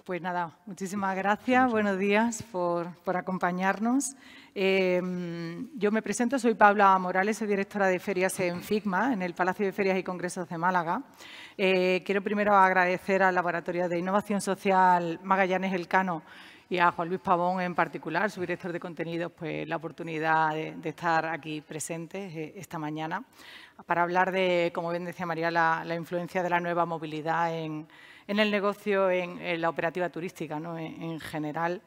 Pues nada, muchísimas gracias, buenos días por acompañarnos. Yo me presento, soy Paula Morales, soy directora de ferias en FICMA, en el Palacio de Ferias y Congresos de Málaga. Quiero primero agradecer al Laboratorio de Innovación Social Magallanes Elcano y a Juan Luis Pavón en particular, su director de contenidos, pues la oportunidad de estar aquí presentes esta mañana para hablar de, como bien decía María, la influencia de la nueva movilidad en el negocio, en la operativa turística, ¿no? En general.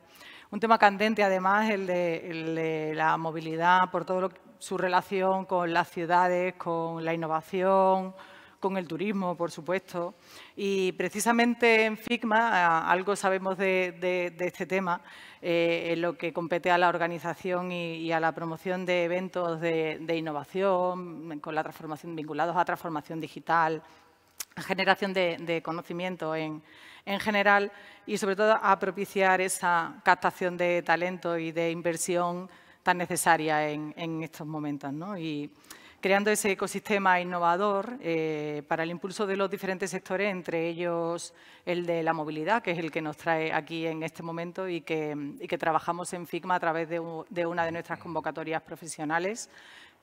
Un tema candente, además, el de la movilidad por todo su relación con las ciudades, con la innovación, con el turismo, por supuesto. Y precisamente en FICMA algo sabemos de este tema, en lo que compete a la organización y a la promoción de eventos de innovación, con la transformación, vinculados a transformación digital, generación de conocimiento en general y, sobre todo, a propiciar esa captación de talento y de inversión tan necesaria en estos momentos, ¿no? Y creando ese ecosistema innovador para el impulso de los diferentes sectores, entre ellos el de la movilidad, que es el que nos trae aquí en este momento y que trabajamos en FICMA a través de una de nuestras convocatorias profesionales,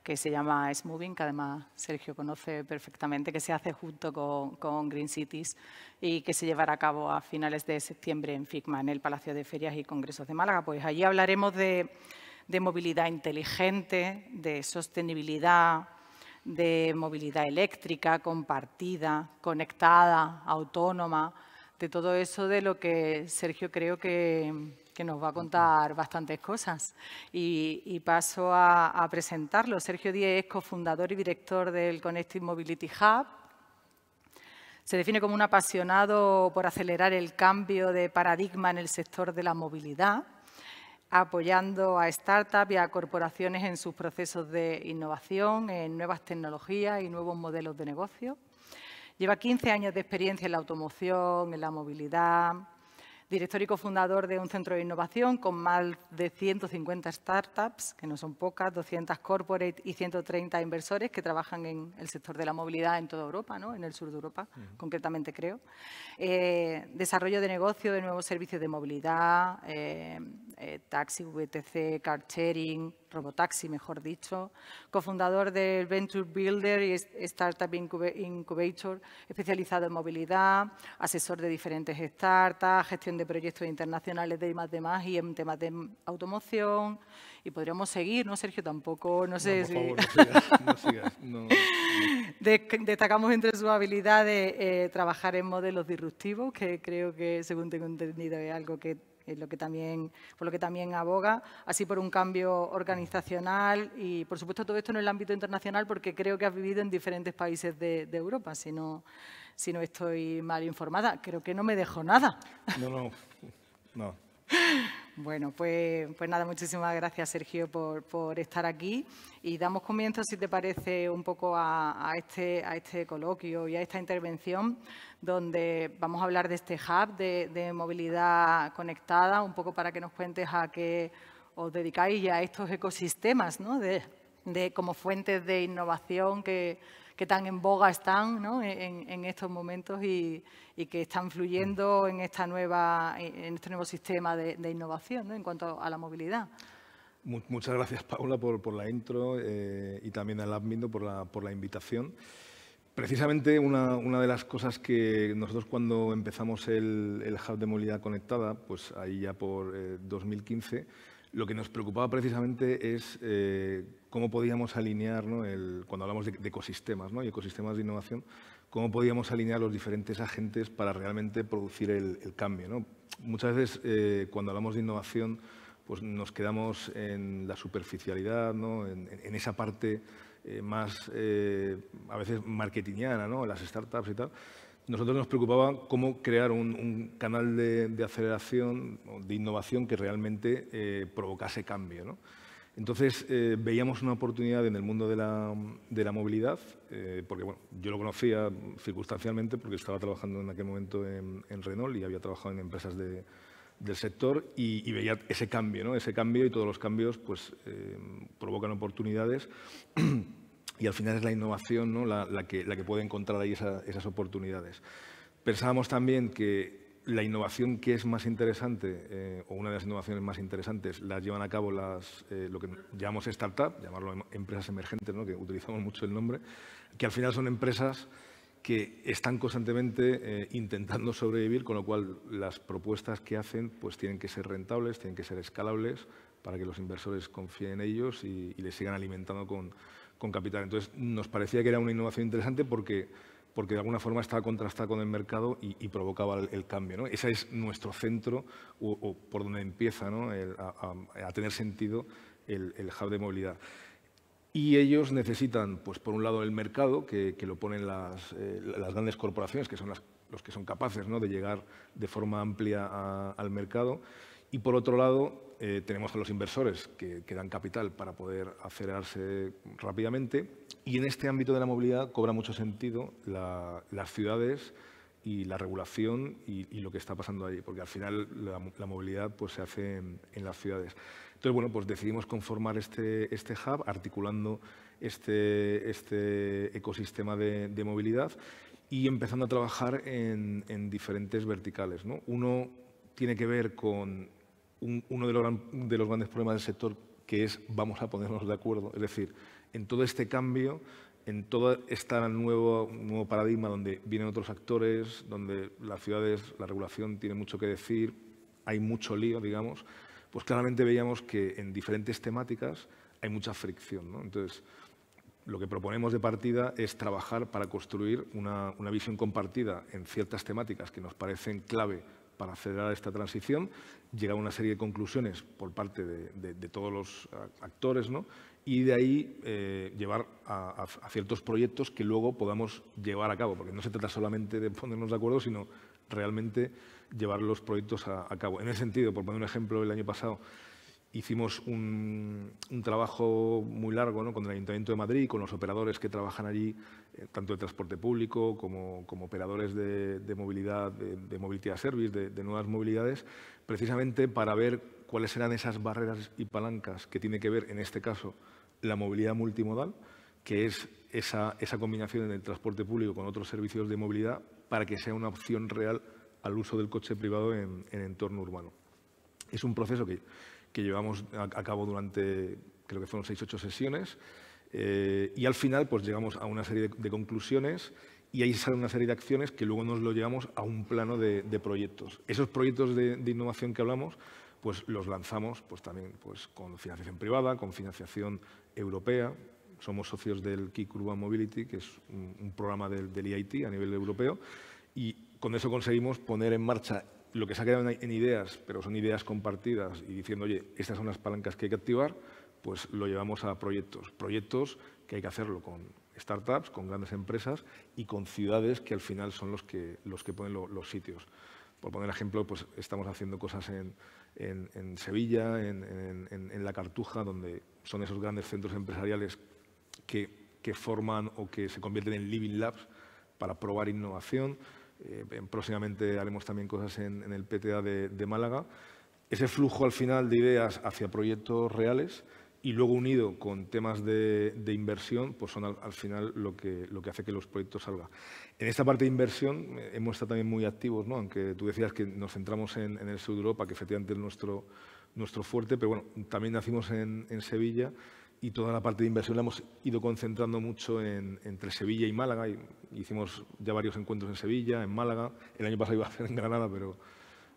que se llama Smoving, que además Sergio conoce perfectamente, que se hace junto con Green Cities y que se llevará a cabo a finales de septiembre en FICMA, en el Palacio de Ferias y Congresos de Málaga. Pues allí hablaremos de movilidad inteligente, de sostenibilidad, de movilidad eléctrica, compartida, conectada, autónoma, de todo eso de lo que Sergio creo que nos va a contar bastantes cosas. Y paso a presentarlo. Sergio Díez es cofundador y director del Connected Mobility Hub. Se define como un apasionado por acelerar el cambio de paradigma en el sector de la movilidad, apoyando a startups y a corporaciones en sus procesos de innovación, en nuevas tecnologías y nuevos modelos de negocio. Lleva 15 años de experiencia en la automoción, en la movilidad, director y cofundador de un centro de innovación con más de 150 startups, que no son pocas, 200 corporate y 130 inversores que trabajan en el sector de la movilidad en toda Europa, ¿no? En el sur de Europa, concretamente creo. Desarrollo de negocio de nuevos servicios de movilidad, taxi, VTC, car sharing, robotaxi, mejor dicho. Cofundador del Venture Builder y Startup Incubator, especializado en movilidad, asesor de diferentes startups, gestión de proyectos internacionales de I+D+ y en temas de automoción. Y podríamos seguir, ¿no, Sergio? Tampoco, no sé si... Por favor, no sigas. No. Destacamos entre sus habilidades trabajar en modelos disruptivos, que creo que, según tengo entendido, es algo que es por lo que también aboga, así por un cambio organizacional y, por supuesto, todo esto en el ámbito internacional, porque creo que has vivido en diferentes países de Europa, si no estoy mal informada. Creo que no me dejo nada. No. Bueno, pues nada, muchísimas gracias, Sergio, por estar aquí. Y damos comienzo, si te parece, un poco a este coloquio y a esta intervención, donde vamos a hablar de este hub de movilidad conectada, un poco para que nos cuentes a qué os dedicáis y a estos ecosistemas, ¿no? Como fuentes de innovación que tan en boga están, ¿no? en estos momentos y que están fluyendo en este nuevo sistema de innovación, ¿no? En cuanto a la movilidad. Muchas gracias, Paula, por la intro y también al admin por la invitación. Precisamente una de las cosas que nosotros, cuando empezamos el Hub de Movilidad Conectada, pues ahí ya por 2015, lo que nos preocupaba precisamente es cómo podíamos alinear, ¿no? Cuando hablamos de ecosistemas, ¿no? Y ecosistemas de innovación, cómo podíamos alinear los diferentes agentes para realmente producir el cambio, ¿no? Muchas veces, cuando hablamos de innovación, pues nos quedamos en la superficialidad, ¿no? En esa parte más, a veces, marketingiana, ¿no? Las startups y tal. Nosotros nos preocupaba cómo crear un canal de aceleración, de innovación que realmente provocase cambio, ¿no? Entonces, veíamos una oportunidad en el mundo de la movilidad, porque bueno, yo lo conocía circunstancialmente porque estaba trabajando en aquel momento en Renault y había trabajado en empresas del sector y veía ese cambio, ¿no? Ese cambio, y todos los cambios pues, provocan oportunidades. Y al final es la innovación, ¿no? la que puede encontrar ahí esas oportunidades. Pensábamos también que la innovación que es más interesante, o una de las innovaciones más interesantes, las llevan a cabo lo que llamamos startup, llamarlo empresas emergentes, ¿no? Que utilizamos mucho el nombre, que al final son empresas que están constantemente intentando sobrevivir, con lo cual las propuestas que hacen pues tienen que ser rentables, tienen que ser escalables para que los inversores confíen en ellos y les sigan alimentando con capital. Entonces, nos parecía que era una innovación interesante porque de alguna forma estaba contrastada con el mercado y provocaba el cambio, ¿no? Ese es nuestro centro o por donde empieza, ¿no? a tener sentido el hub de movilidad. Y ellos necesitan, pues por un lado, el mercado, que lo ponen las grandes corporaciones, que son los que son capaces, ¿no? de llegar de forma amplia al mercado. Y por otro lado, tenemos a los inversores que dan capital para poder acelerarse rápidamente. Y en este ámbito de la movilidad cobra mucho sentido las ciudades y la regulación y lo que está pasando allí, porque al final la movilidad pues, se hace en las ciudades. Entonces, bueno, pues decidimos conformar este hub, articulando este ecosistema de movilidad y empezando a trabajar en diferentes verticales, ¿no? Uno tiene que ver con uno de los grandes problemas del sector, que es vamos a ponernos de acuerdo. Es decir, en todo este cambio, en todo este nuevo paradigma donde vienen otros actores, donde las ciudades, la regulación tiene mucho que decir, hay mucho lío, digamos, pues claramente veíamos que en diferentes temáticas hay mucha fricción, ¿no? Entonces, lo que proponemos de partida es trabajar para construir una visión compartida en ciertas temáticas que nos parecen clave para acelerar esta transición, llegar a una serie de conclusiones por parte de todos los actores, ¿no? Y de ahí llevar a ciertos proyectos que luego podamos llevar a cabo, porque no se trata solamente de ponernos de acuerdo, sino realmente llevar los proyectos a cabo. En ese sentido, por poner un ejemplo, el año pasado hicimos un trabajo muy largo, ¿no? Con el Ayuntamiento de Madrid, con los operadores que trabajan allí, tanto de transporte público como operadores de movilidad, de mobility as service, de nuevas movilidades, precisamente para ver cuáles eran esas barreras y palancas que tiene que ver, en este caso, la movilidad multimodal, que es esa combinación del transporte público con otros servicios de movilidad para que sea una opción real al uso del coche privado en entorno urbano. Es un proceso que llevamos a cabo durante, creo que fueron 6 o 8 sesiones, y al final pues llegamos a una serie de conclusiones y ahí sale una serie de acciones que luego nos lo llevamos a un plano de proyectos. Esos proyectos de innovación que hablamos, pues los lanzamos pues también pues, con financiación privada, con financiación europea. Somos socios del KIC Urban Mobility, que es un programa del EIT a nivel europeo, y con eso conseguimos poner en marcha lo que se ha quedado en ideas, pero son ideas compartidas y diciendo, oye, estas son las palancas que hay que activar, pues lo llevamos a proyectos. Proyectos que hay que hacerlo con startups, con grandes empresas y con ciudades que al final son los que ponen los sitios. Por poner ejemplo, pues estamos haciendo cosas en Sevilla, en La Cartuja, donde son esos grandes centros empresariales que forman o que se convierten en living labs para probar innovación. Próximamente haremos también cosas en el PTA de Málaga. Ese flujo al final de ideas hacia proyectos reales y luego unido con temas de inversión, pues son al final lo que hace que los proyectos salgan. En esta parte de inversión hemos estado también muy activos, ¿no? Aunque tú decías que nos centramos en el sur de Europa, que efectivamente es nuestro fuerte, pero bueno, también nacimos en Sevilla y toda la parte de inversión la hemos ido concentrando mucho entre Sevilla y Málaga. Hicimos ya varios encuentros en Sevilla, en Málaga. El año pasado iba a hacer en Granada, pero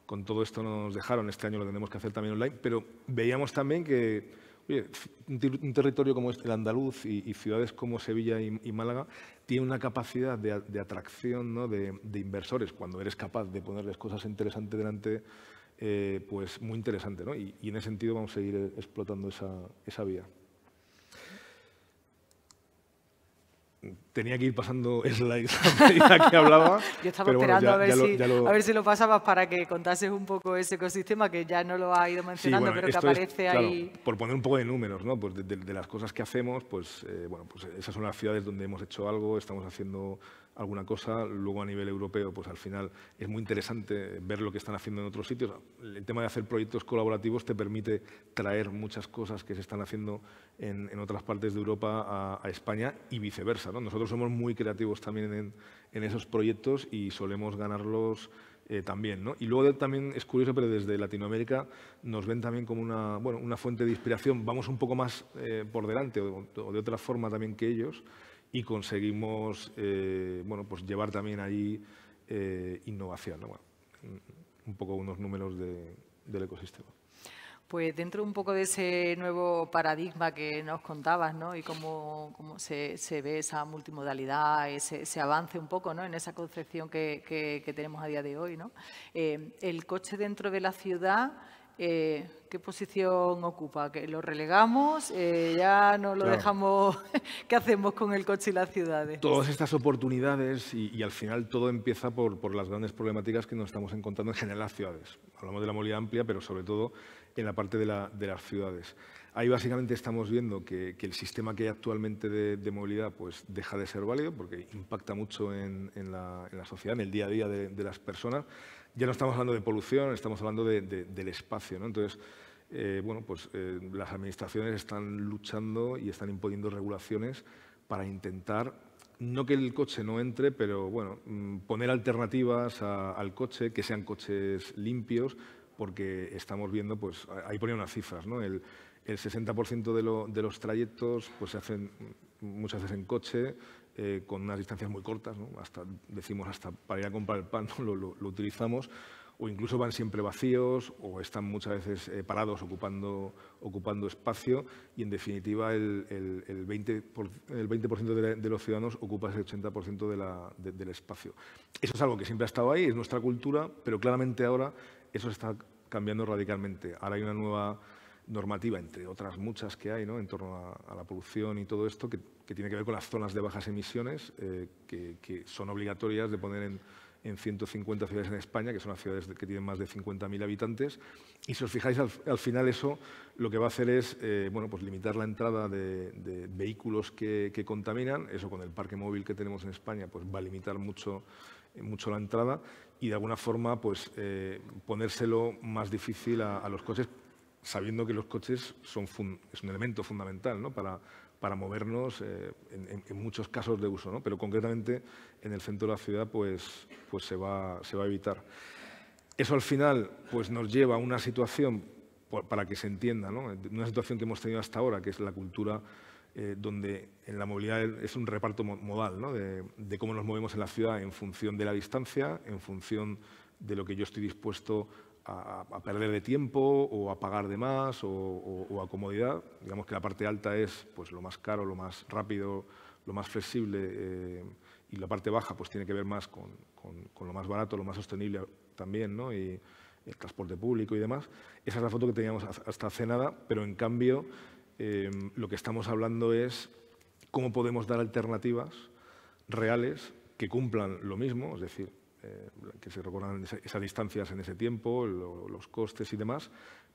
con todo esto nos dejaron. Este año lo tenemos que hacer también online. Pero veíamos también que oye, un territorio como el andaluz y ciudades como Sevilla y Málaga tiene una capacidad de atracción, ¿no? de inversores cuando eres capaz de ponerles cosas interesantes delante, pues muy interesante, ¿no? Y en ese sentido vamos a seguir explotando esa vía. Tenía que ir pasando slides a medida que hablaba. Yo estaba esperando a ver si lo pasabas para que contases un poco ese ecosistema que ya no lo ha ido mencionando, sí, bueno, pero que aparece ahí. Claro, por poner un poco de números, ¿no? Pues de las cosas que hacemos, pues, bueno, pues esas son las ciudades donde hemos hecho algo, estamos haciendo alguna cosa. Luego a nivel europeo, pues al final es muy interesante ver lo que están haciendo en otros sitios. El tema de hacer proyectos colaborativos te permite traer muchas cosas que se están haciendo en otras partes de Europa a España y viceversa, ¿no? Nosotros somos muy creativos también en esos proyectos y solemos ganarlos también, ¿no? Y luego también es curioso, pero desde Latinoamérica nos ven también como una fuente de inspiración. Vamos un poco más por delante o de otra forma también que ellos y conseguimos pues llevar también ahí innovación, ¿no? Bueno, un poco unos números del ecosistema. Pues dentro un poco de ese nuevo paradigma que nos contabas, ¿no? Y cómo se ve esa multimodalidad, ese avance un poco, ¿no? En esa concepción que tenemos a día de hoy, ¿no? El coche dentro de la ciudad, ¿qué posición ocupa? ¿Que lo relegamos? ¿Ya no lo dejamos? ¿Qué hacemos con el coche y las ciudades? Todas estas oportunidades y al final todo empieza por las grandes problemáticas que nos estamos encontrando en general en las ciudades. Hablamos de la movilidad amplia, pero sobre todo en la parte de las ciudades. Ahí básicamente estamos viendo que el sistema que hay actualmente de movilidad pues deja de ser válido porque impacta mucho en la sociedad, en el día a día de las personas. Ya no estamos hablando de polución, estamos hablando del espacio, ¿no? Entonces, las administraciones están luchando y están imponiendo regulaciones para intentar, no que el coche no entre, pero bueno, poner alternativas al coche, que sean coches limpios, porque estamos viendo, pues ahí ponía unas cifras, ¿no? El 60% de los trayectos pues, se hacen muchas veces en coche, con unas distancias muy cortas, ¿no? Decimos hasta para ir a comprar el pan, ¿no? lo utilizamos, o incluso van siempre vacíos o están muchas veces parados ocupando espacio y, en definitiva, el 20% de los ciudadanos ocupa ese 80% del espacio. Eso es algo que siempre ha estado ahí, es nuestra cultura, pero claramente ahora eso se está cambiando radicalmente. Ahora hay una nueva normativa, entre otras muchas que hay, ¿no? En torno a la polución y todo esto, que tiene que ver con las zonas de bajas emisiones, que son obligatorias de poner en 150 ciudades en España, que son las ciudades que tienen más de 50.000 habitantes. Y si os fijáis, al final eso lo que va a hacer es pues limitar la entrada de vehículos que contaminan. Eso, con el parque móvil que tenemos en España, pues va a limitar mucho la entrada y, de alguna forma, pues ponérselo más difícil a los coches, sabiendo que los coches es un elemento fundamental, ¿no? para movernos en muchos casos de uso, ¿no? Pero concretamente en el centro de la ciudad pues se va a evitar. Eso al final pues nos lleva a una situación, para que se entienda, ¿no? Una situación que hemos tenido hasta ahora, que es la cultura donde en la movilidad es un reparto modal, ¿no? de cómo nos movemos en la ciudad en función de la distancia, en función de lo que yo estoy dispuesto a perder de tiempo o a pagar de más o a comodidad. Digamos que la parte alta es pues lo más caro, lo más rápido, lo más flexible, y la parte baja pues tiene que ver más con lo más barato, lo más sostenible también, ¿no? Y el transporte público y demás. Esa es la foto que teníamos hasta hace nada, pero en cambio lo que estamos hablando es cómo podemos dar alternativas reales que cumplan lo mismo, es decir, que se recorran esas distancias en ese tiempo, los costes y demás,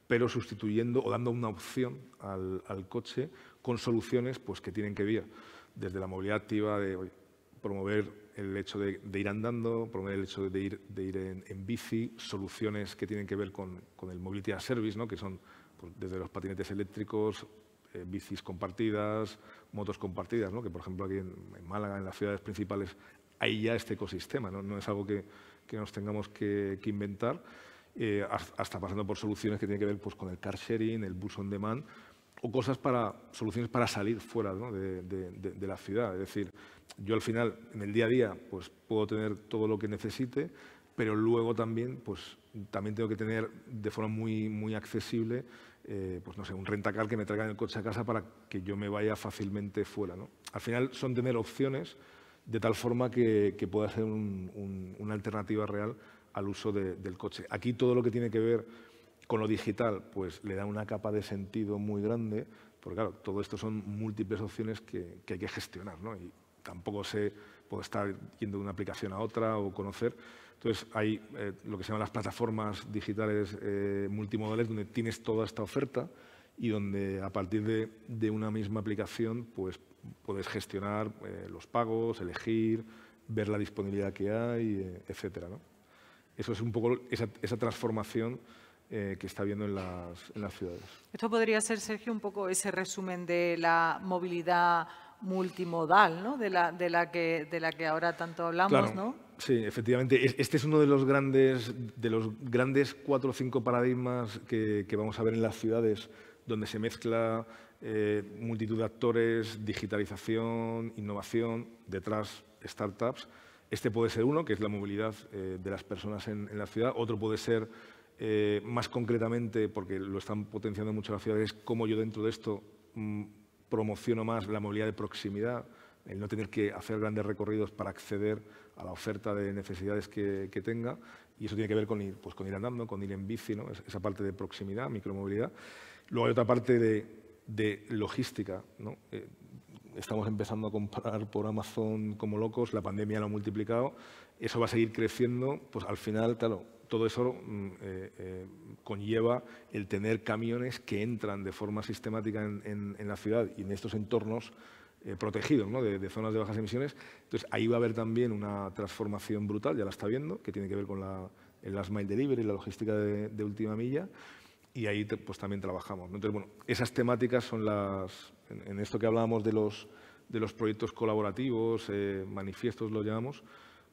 pero sustituyendo o dando una opción al coche con soluciones pues, que tienen que ver desde la movilidad activa, de promover el hecho de ir andando, promover el hecho de ir en bici, soluciones que tienen que ver con el Mobility as Service, ¿no? Que son pues, desde los patinetes eléctricos, bicis compartidas, motos compartidas, ¿no? Que por ejemplo aquí en Málaga, en las ciudades principales, hay ya este ecosistema, ¿no? No es algo que nos tengamos que inventar, hasta pasando por soluciones que tienen que ver pues, con el car sharing, el bus on demand, o soluciones para salir fuera, ¿no? de la ciudad. Es decir, yo al final, en el día a día, pues puedo tener todo lo que necesite, pero luego también tengo que tener de forma muy, muy accesible pues no sé, un rentacar que me traiga el coche a casa para que yo me vaya fácilmente fuera, ¿no? Al final son tener opciones de tal forma que pueda ser una alternativa real al uso del coche. Aquí todo lo que tiene que ver con lo digital pues le da una capa de sentido muy grande, porque claro, todo esto son múltiples opciones que hay que gestionar, ¿no? Y tampoco puedo estar yendo de una aplicación a otra o conocer. Entonces, hay lo que se llaman las plataformas digitales multimodales, donde tienes toda esta oferta y donde a partir de una misma aplicación pues, puedes gestionar los pagos, elegir, ver la disponibilidad que hay, etcétera, ¿no? Eso es un poco esa transformación que está habiendo en las ciudades. Esto podría ser, Sergio, un poco ese resumen de la movilidad multimodal, ¿no? de la que ahora tanto hablamos, claro, ¿no? Sí, efectivamente. Este es uno de los grandes 4 o 5 paradigmas que vamos a ver en las ciudades, donde se mezcla multitud de actores, digitalización, innovación, detrás startups. Este puede ser uno, que es la movilidad de las personas en la ciudad. Otro puede ser, más concretamente, porque lo están potenciando mucho las ciudades, cómo yo dentro de esto promociono más la movilidad de proximidad, el no tener que hacer grandes recorridos para acceder a la oferta de necesidades que tenga, y eso tiene que ver con ir andando, con ir en bici, ¿no? Esa parte de proximidad, micromovilidad. Luego hay otra parte de logística, ¿no? Estamos empezando a comprar por Amazon como locos, la pandemia lo ha multiplicado, eso va a seguir creciendo, pues al final, claro, todo eso conlleva el tener camiones que entran de forma sistemática en la ciudad y en estos entornos protegidos, ¿no? de zonas de bajas emisiones. Entonces, ahí va a haber también una transformación brutal, ya la está viendo, que tiene que ver con el last mile delivery, la logística de última milla, y ahí pues también trabajamos, ¿no? Entonces, bueno, esas temáticas son en esto que hablábamos de los proyectos colaborativos, manifiestos lo llamamos,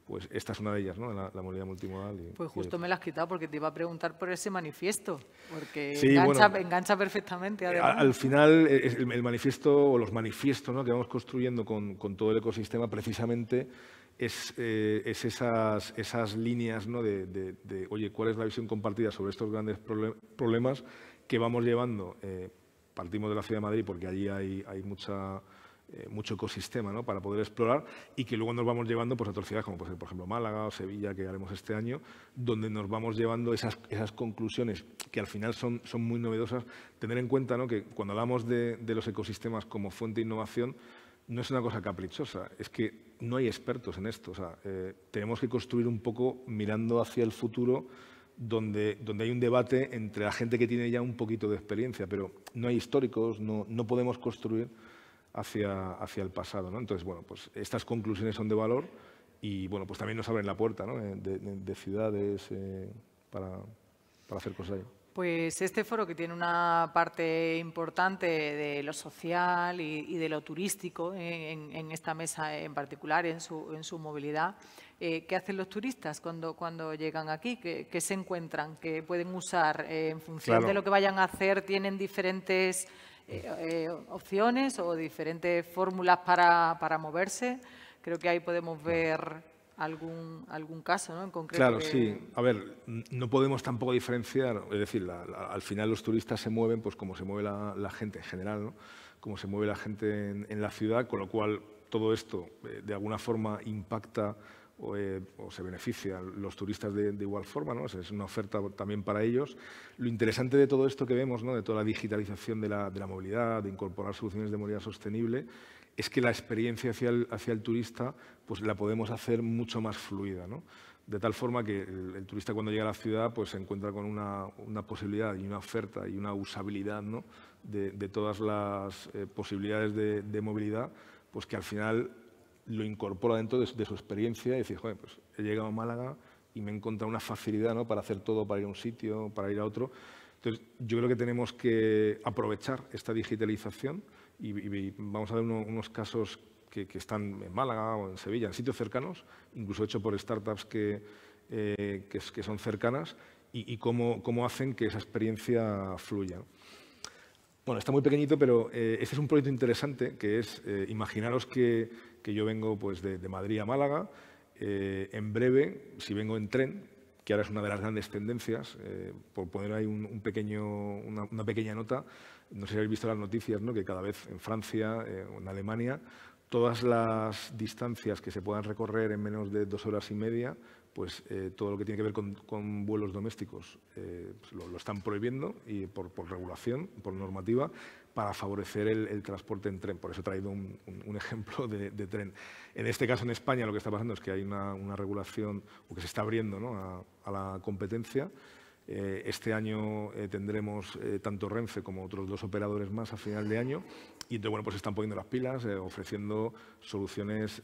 pues esta es una de ellas, ¿no? La movilidad multimodal. Pues justo me la has quitado porque te iba a preguntar por ese manifiesto, porque sí, engancha perfectamente. Además. Al final, el manifiesto o los manifiestos, ¿no?, que vamos construyendo con todo el ecosistema, precisamente es esas líneas, ¿no?, oye, ¿cuál es la visión compartida sobre estos grandes problemas que vamos llevando? Partimos de la Ciudad de Madrid porque allí hay mucho ecosistema, ¿no?, para poder explorar, y que luego nos vamos llevando pues, a otras ciudades como puede ser, por ejemplo, Málaga o Sevilla, que haremos este año, donde nos vamos llevando esas conclusiones que al final son muy novedosas. Tener en cuenta, ¿no?, que cuando hablamos de los ecosistemas como fuente de innovación, no es una cosa caprichosa, es que no hay expertos en esto. O sea, tenemos que construir un poco mirando hacia el futuro, donde hay un debate entre la gente que tiene ya un poquito de experiencia, pero no hay históricos, no podemos construir hacia el pasado, ¿no? Entonces, bueno, pues estas conclusiones son de valor y, bueno, pues también nos abren la puerta, ¿no?, de ciudades para hacer cosas ahí. Pues este foro, que tiene una parte importante de lo social y de lo turístico en esta mesa en particular, en su movilidad, ¿qué hacen los turistas cuando llegan aquí? ¿Qué se encuentran? ¿Qué pueden usar en función de lo que vayan a hacer? ¿Tienen diferentes opciones o diferentes fórmulas para moverse? Creo que ahí podemos ver algún caso, ¿no?, en concreto. Claro, sí. A ver, no podemos tampoco diferenciar, es decir, al final los turistas se mueven pues como se mueve la gente en general, ¿no?, como se mueve la gente en la ciudad, con lo cual todo esto de alguna forma impacta o se benefician los turistas de igual forma, ¿no? Es una oferta también para ellos. Lo interesante de todo esto que vemos, ¿no?, de toda la digitalización de la movilidad, de incorporar soluciones de movilidad sostenible, es que la experiencia hacia el turista pues la podemos hacer mucho más fluida, ¿no? De tal forma que el turista, cuando llega a la ciudad, pues se encuentra con una posibilidad y una oferta y una usabilidad, ¿no?, de todas las posibilidades de movilidad, pues que al final lo incorpora dentro de su experiencia y decir, joder, pues he llegado a Málaga y me he encontrado una facilidad, ¿no?, para hacer todo, para ir a un sitio, para ir a otro. Entonces, yo creo que tenemos que aprovechar esta digitalización y vamos a ver unos casos que están en Málaga o en Sevilla, en sitios cercanos, incluso hecho por startups que son cercanas, y cómo hacen que esa experiencia fluya. Bueno, está muy pequeñito, pero este es un proyecto interesante, que es, imaginaros que yo vengo pues, de Madrid a Málaga. En breve, si vengo en tren, que ahora es una de las grandes tendencias, por poner ahí una pequeña nota, no sé si habéis visto las noticias, ¿no?, que cada vez en Francia o en Alemania, todas las distancias que se puedan recorrer en menos de 2 horas y media, pues todo lo que tiene que ver con vuelos domésticos pues lo están prohibiendo, y por regulación, por normativa, para favorecer el transporte en tren. Por eso he traído un ejemplo de tren. En este caso, en España, lo que está pasando es que hay una regulación, o que se está abriendo, ¿no?, a la competencia. Este año tendremos tanto Renfe como otros 2 operadores más a final de año, y entonces, bueno, pues están poniendo las pilas, ofreciendo soluciones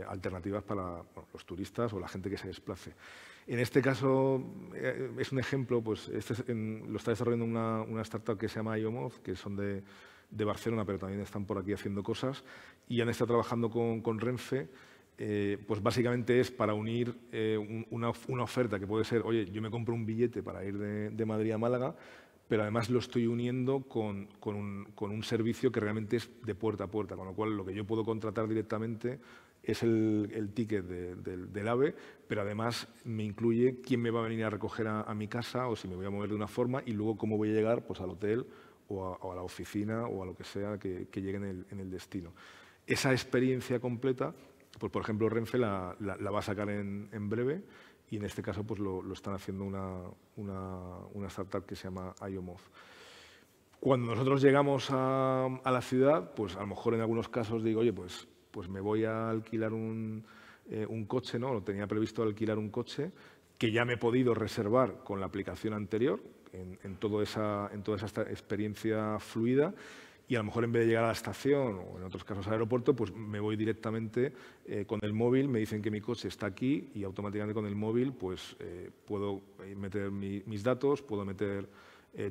alternativas para los turistas o la gente que se desplace. En este caso es un ejemplo, pues lo está desarrollando una startup que se llama IOMOV, que son de de Barcelona, pero también están por aquí haciendo cosas y han estado trabajando con Renfe. Pues básicamente es para unir una oferta que puede ser, oye, yo me compro un billete para ir de Madrid a Málaga, pero además lo estoy uniendo con un servicio que realmente es de puerta a puerta, con lo cual lo que yo puedo contratar directamente es el ticket del AVE, pero además me incluye quién me va a venir a recoger a mi casa o si me voy a mover de una forma y luego cómo voy a llegar pues, al hotel o a la oficina o a lo que sea que llegue en el destino. Esa experiencia completa, pues, por ejemplo, Renfe la va a sacar en breve y en este caso pues, lo están haciendo una startup que se llama IOMOV. Cuando nosotros llegamos a la ciudad, pues a lo mejor en algunos casos digo, oye, pues me voy a alquilar un coche, ¿no? Lo tenía previsto alquilar un coche que ya me he podido reservar con la aplicación anterior en toda esa experiencia fluida y a lo mejor en vez de llegar a la estación o en otros casos al aeropuerto, pues me voy directamente con el móvil, me dicen que mi coche está aquí y automáticamente con el móvil pues puedo meter mis datos, puedo meter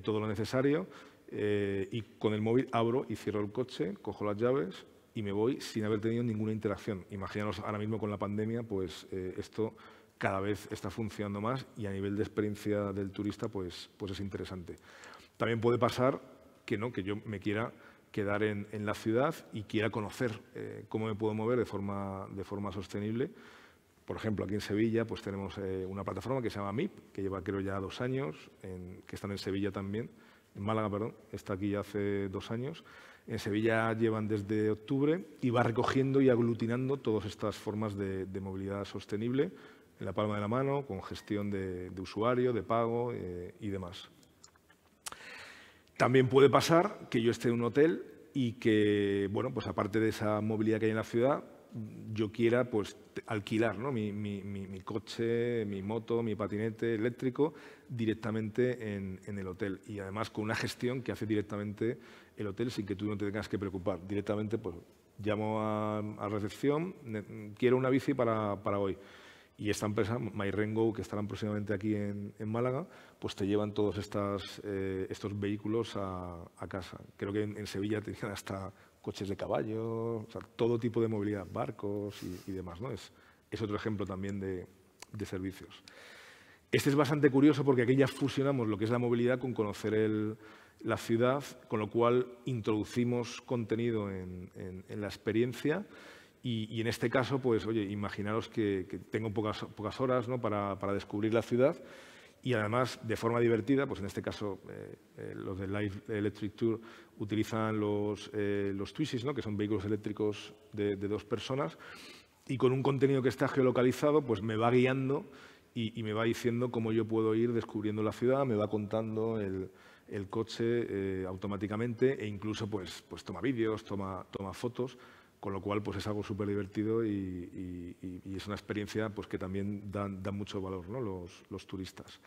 todo lo necesario y con el móvil abro y cierro el coche, cojo las llaves y me voy sin haber tenido ninguna interacción. Imaginaos ahora mismo con la pandemia, pues esto cada vez está funcionando más y a nivel de experiencia del turista pues es interesante. También puede pasar que yo me quiera quedar en la ciudad y quiera conocer cómo me puedo mover de forma sostenible. Por ejemplo, aquí en Sevilla pues tenemos una plataforma que se llama MIP, que lleva creo ya 2 años, que están en Sevilla también, en Málaga, perdón, está aquí ya hace 2 años. En Sevilla llevan desde octubre y va recogiendo y aglutinando todas estas formas de movilidad sostenible en la palma de la mano, con gestión de usuario, de pago y demás. También puede pasar que yo esté en un hotel y que, bueno, pues aparte de esa movilidad que hay en la ciudad, yo quiera pues alquilar, ¿no? mi coche, mi moto, mi patinete eléctrico directamente en el hotel y además con una gestión que hace directamente el hotel sin que tú no te tengas que preocupar. Directamente pues llamo a recepción, quiero una bici para hoy. Y esta empresa, MyRengo, que estarán próximamente aquí en Málaga, pues te llevan todos estos vehículos a casa. Creo que en Sevilla tenían hasta coches de caballo, o sea, todo tipo de movilidad, barcos y demás, ¿no? Es otro ejemplo también de servicios. Este es bastante curioso porque aquí ya fusionamos lo que es la movilidad con conocer la ciudad, con lo cual introducimos contenido en la experiencia. Y en este caso, pues, oye, imaginaros que tengo pocas horas, ¿no? para descubrir la ciudad y además de forma divertida, pues en este caso los de Live Electric Tour utilizan los Twizzys, ¿no? Que son vehículos eléctricos de 2 personas y con un contenido que está geolocalizado, pues me va guiando y me va diciendo cómo yo puedo ir descubriendo la ciudad, me va contando el coche automáticamente e incluso pues toma vídeos, toma fotos. Con lo cual, pues es algo súper divertido y es una experiencia pues, que también dan mucho valor, ¿no? los turistas.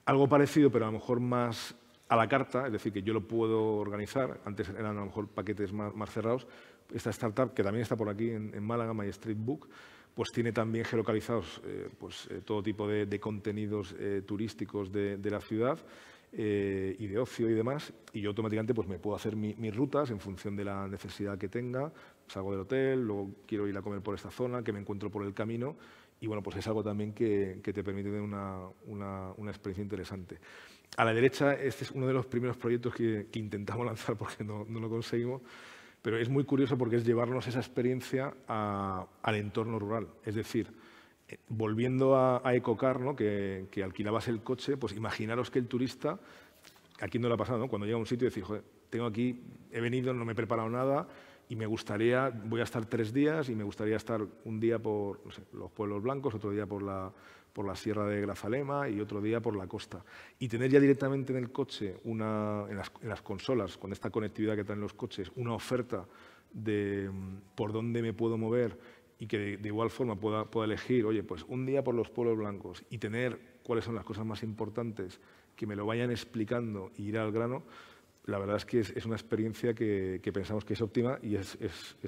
Algo parecido, pero a lo mejor más a la carta, es decir, que yo lo puedo organizar. Antes eran a lo mejor paquetes más cerrados. Esta startup, que también está por aquí en Málaga, My Street Book, pues tiene también geolocalizados todo tipo de contenidos turísticos de la ciudad. Y de ocio y demás, y yo automáticamente pues, me puedo hacer mis rutas en función de la necesidad que tenga, salgo del hotel, luego quiero ir a comer por esta zona, que me encuentro por el camino, y bueno, pues es algo también que te permite tener una experiencia interesante. A la derecha, este es uno de los primeros proyectos que intentamos lanzar porque no lo conseguimos, pero es muy curioso porque es llevarnos esa experiencia al entorno rural, es decir, volviendo a Ecocar, ¿no? que alquilabas el coche, pues imaginaros que el turista, aquí no le ha pasado, ¿no? Cuando llega a un sitio y dice, joder, tengo aquí, he venido, no me he preparado nada y me gustaría, voy a estar 3 días y me gustaría estar un día por no sé, los Pueblos Blancos, otro día por la Sierra de Grazalema y otro día por la costa. Y tener ya directamente en el coche, en las consolas, con esta conectividad que traen los coches, una oferta de por dónde me puedo mover y que de igual forma pueda elegir, oye, pues un día por los Pueblos Blancos y tener cuáles son las cosas más importantes, que me lo vayan explicando y ir al grano, la verdad es que es una experiencia que pensamos que es óptima y es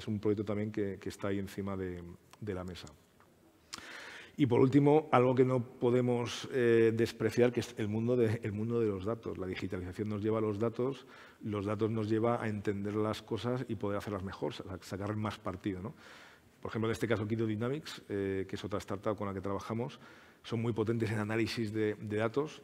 un proyecto también que está ahí encima de la mesa. Y por último, algo que no podemos despreciar, que es el mundo de los datos. La digitalización nos lleva a los datos nos lleva a entender las cosas y poder hacerlas mejor, sacar más partido, ¿no? Por ejemplo, en este caso, Kido Dynamics, que es otra startup con la que trabajamos, son muy potentes en análisis de datos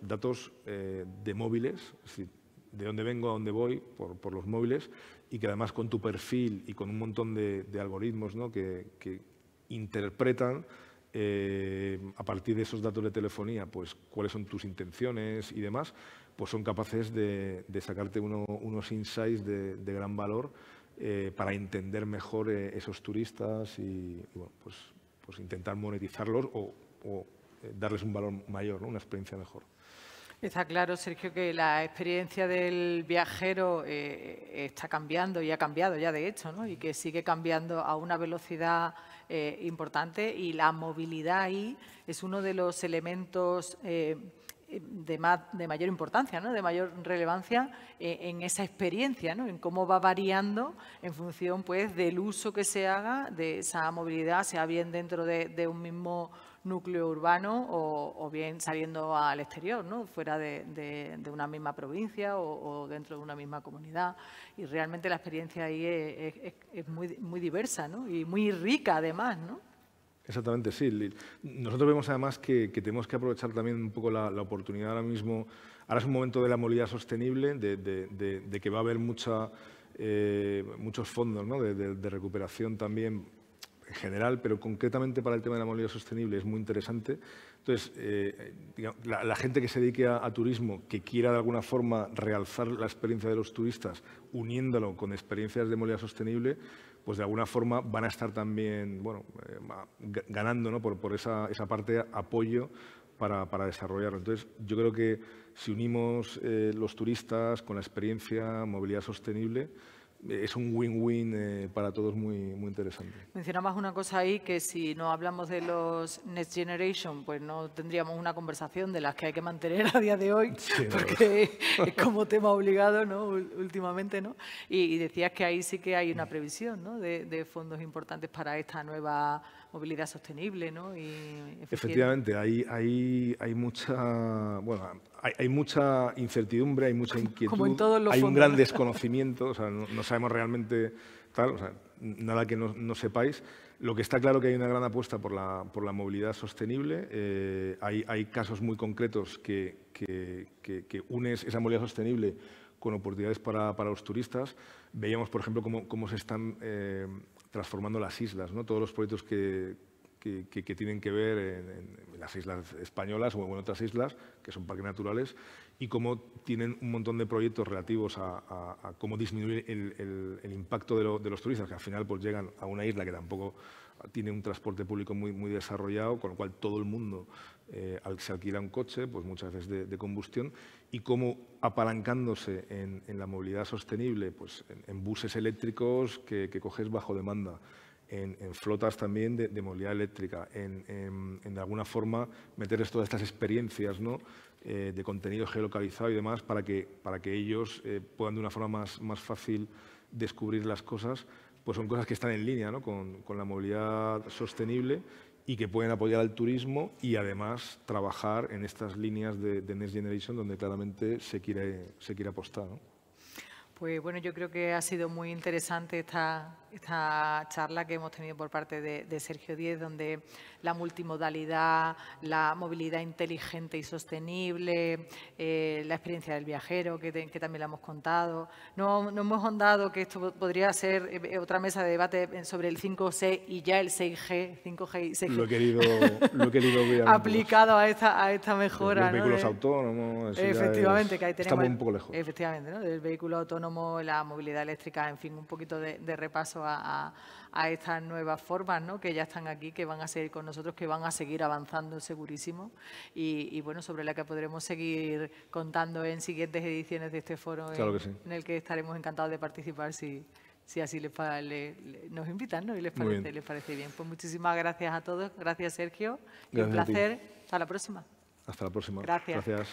de móviles, es decir, de dónde vengo a dónde voy por los móviles, y que además con tu perfil y con un montón de algoritmos, ¿no?, que interpretan a partir de esos datos de telefonía, pues cuáles son tus intenciones y demás, pues son capaces de sacarte unos insights de gran valor para entender mejor esos turistas y bueno, pues intentar monetizarlos o darles un valor mayor, ¿no?, una experiencia mejor. Está claro, Sergio, que la experiencia del viajero está cambiando y ha cambiado ya, de hecho, ¿no?, y que sigue cambiando a una velocidad importante, y la movilidad ahí es uno de los elementos de mayor importancia, ¿no?, de mayor relevancia en esa experiencia, ¿no?, en cómo va variando en función, pues, del uso que se haga de esa movilidad, sea bien dentro de un mismo núcleo urbano o bien saliendo al exterior, ¿no?, fuera de una misma provincia o dentro de una misma comunidad. Y realmente la experiencia ahí es muy diversa, ¿no?, y muy rica además, ¿no? Exactamente, sí. Nosotros vemos además que tenemos que aprovechar también un poco la oportunidad ahora mismo. Ahora es un momento de la movilidad sostenible, de que va a haber muchos fondos, ¿no?, de recuperación también en general, pero concretamente para el tema de la movilidad sostenible es muy interesante. Entonces, digamos, la gente que se dedique a turismo, que quiera de alguna forma realzar la experiencia de los turistas, uniéndolo con experiencias de movilidad sostenible, pues de alguna forma van a estar también, bueno, ganando, ¿no?, por esa parte de apoyo para desarrollarlo. Entonces, yo creo que si unimos los turistas con la experiencia, movilidad sostenible, es un win-win para todos muy interesante. Mencionabas una cosa ahí, que si no hablamos de los Next Generation, pues no tendríamos una conversación de las que hay que mantener a día de hoy, sí, porque es como tema obligado, ¿no?, últimamente, ¿no? Y decías que ahí sí que hay una previsión, ¿no?, de fondos importantes para esta nueva movilidad sostenible, ¿no? Y efectivamente, hay mucha, bueno, hay mucha incertidumbre, hay mucha inquietud, como en todos los hay fondos, un gran desconocimiento, o sea, no sabemos realmente tal, o sea, nada que no sepáis. Lo que está claro que hay una gran apuesta por la movilidad sostenible. Hay casos muy concretos que unes esa movilidad sostenible con oportunidades para los turistas. Veíamos, por ejemplo, cómo se están transformando las islas, ¿no?, todos los proyectos que tienen que ver en las islas españolas o en otras islas, que son parques naturales, y cómo tienen un montón de proyectos relativos a cómo disminuir el impacto de los turistas, que al final pues llegan a una isla que tampoco tiene un transporte público muy desarrollado, con lo cual todo el mundo se alquila un coche, pues muchas veces de combustión, y cómo apalancándose en la movilidad sostenible, pues en buses eléctricos que coges bajo demanda, en flotas también de movilidad eléctrica, en de alguna forma meter todas estas experiencias, ¿no?, de contenido geolocalizado y demás para que ellos puedan de una forma más fácil descubrir las cosas, pues son cosas que están en línea, ¿no?, con la movilidad sostenible y que pueden apoyar al turismo y además trabajar en estas líneas de Next Generation donde claramente se quiere apostar, ¿no? Pues bueno, yo creo que ha sido muy interesante esta charla que hemos tenido por parte de Sergio Díez, donde la multimodalidad, la movilidad inteligente y sostenible, la experiencia del viajero, que también la hemos contado. No hemos ahondado que esto podría ser otra mesa de debate sobre el 5G y ya el 6G, 5G y 6G. Lo he querido ver aplicado a esta mejora. Los vehículos autónomos. Efectivamente, que ahí tenemos. Estamos un poco lejos. Efectivamente, ¿no?, del vehículo autónomo, la movilidad eléctrica, en fin, un poquito de repaso a estas nuevas formas, ¿no?, que ya están aquí, que van a seguir con nosotros, que van a seguir avanzando segurísimo y bueno, sobre la que podremos seguir contando en siguientes ediciones de este foro, claro que sí, en el que estaremos encantados de participar si así nos invitan, ¿no?, y les parece bien. Pues muchísimas gracias a todos, gracias Sergio, gracias, un placer, hasta la próxima. Hasta la próxima. Gracias. Gracias.